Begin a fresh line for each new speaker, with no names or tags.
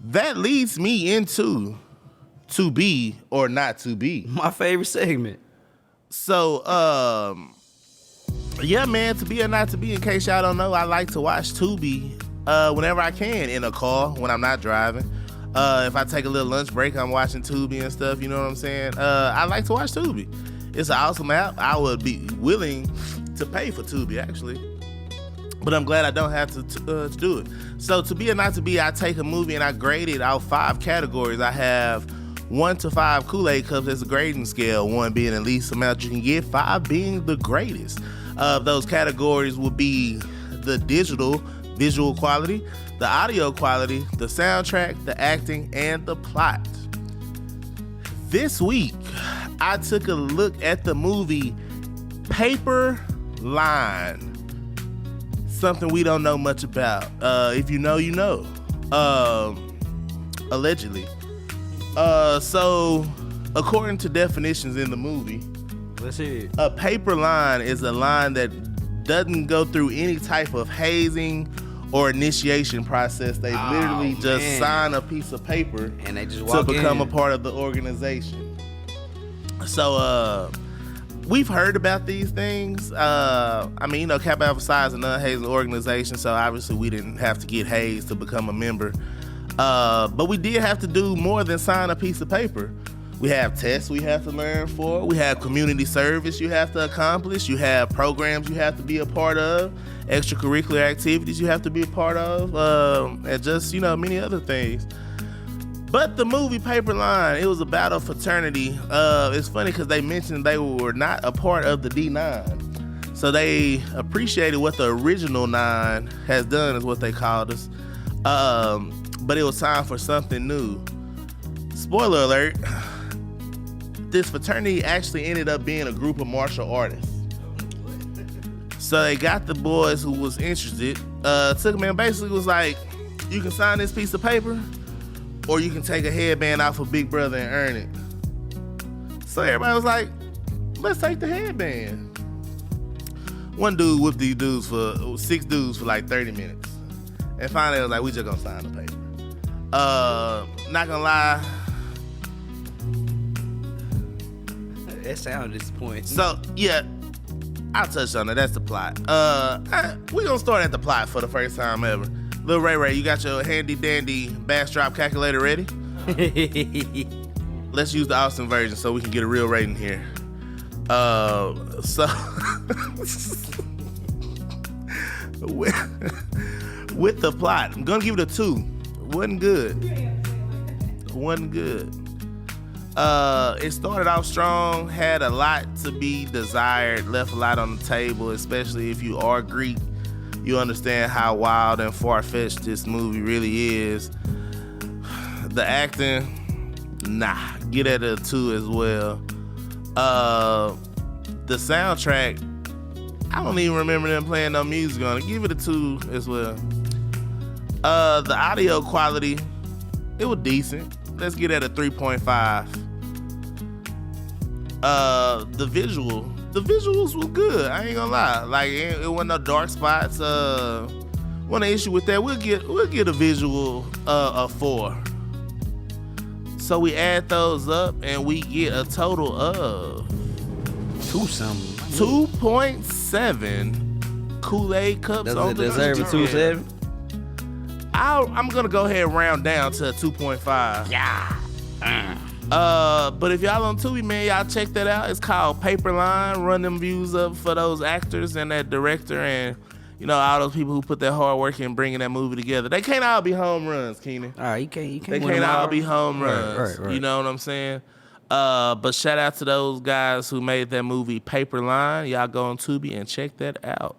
that leads me into to be or not to be.
My favorite segment.
So, yeah, man, to be or not to be, in case y'all don't know, I like to watch Tubi whenever I can in a car when I'm not driving. If I take a little lunch break, I'm watching Tubi and stuff, you know what I'm saying? I like to watch Tubi. It's an awesome app. I would be willing to pay for Tubi, actually. But I'm glad I don't have to do it. So to be or not to be, I take a movie and I grade it out 5 categories. I have 1 to 5 Kool-Aid cups as a grading scale, 1 being the least amount you can get, 5 being the greatest. Those categories will be the digital, visual quality, the audio quality, the soundtrack, the acting, and the plot. This week, I took a look at the movie Paper Line. Something we don't know much about. If you know, you know. Allegedly. So, according to definitions in the movie,
let's hear it.
A paper line is a line that doesn't go through any type of hazing or initiation process. They literally just sign a piece of paper
and they just walk
to become
in.
a part of the organization. So, we've heard about these things. I mean, you know, Kappa Alpha Psi is a non-hazing organization, so obviously we didn't have to get hazed to become a member. But we did have to do more than sign a piece of paper. We have tests we have to learn for. We have community service you have to accomplish. You have programs you have to be a part of, extracurricular activities you have to be a part of, and just, you know, many other things. But the movie Paper Line, it was about a fraternity. It's funny because they mentioned they were not a part of the D9. So they appreciated what the original 9 has done, is what they called us. But it was time for something new. Spoiler alert, this fraternity actually ended up being a group of martial artists. So they got the boys who was interested, took them and basically was like, you can sign this piece of paper, or you can take a headband off of Big Brother and earn it. So everybody was like, let's take the headband. One dude whipped these dudes for 6 dudes for like 30 minutes. And finally, I was like, we just gonna sign the paper. Not gonna lie.
That sounded disappointing.
So, yeah, I'll touch on it. That's the plot. We gonna start at the plot for the first time ever. Lil Ray, you got your handy dandy bass drop calculator ready? Let's use the Austin version so we can get a real rating here. So with the plot, I'm gonna give it a 2. Wasn't good. It started off strong, had a lot to be desired, left a lot on the table, especially if you are Greek. You understand how wild and far-fetched this movie really is. The acting, get it a 2 as well. The soundtrack, I don't even remember them playing no music on it. Give it a 2 as well. The audio quality, it was decent. Let's get at a 3.5. The visuals were good. I ain't gonna lie. Like, it wasn't no dark spots. One issue with that, we'll get a visual a 4. So we add those up and we get a total of 2.7 Kool-Aid cups.
Does it deserve a 2.7?
I'm gonna go ahead and round down to a 2.5.
Yeah.
But if y'all on Tubi, man, y'all check that out. It's called Paper Line. Run them views up for those actors and that director and, you know, all those people who put their hard work in bringing that movie together. They can't all be home runs, Keenan.
All right, you can't.
They can't all be home runs.
Right.
You know what I'm saying? But shout out to those guys who made that movie Paper Line. Y'all go on Tubi and check that out.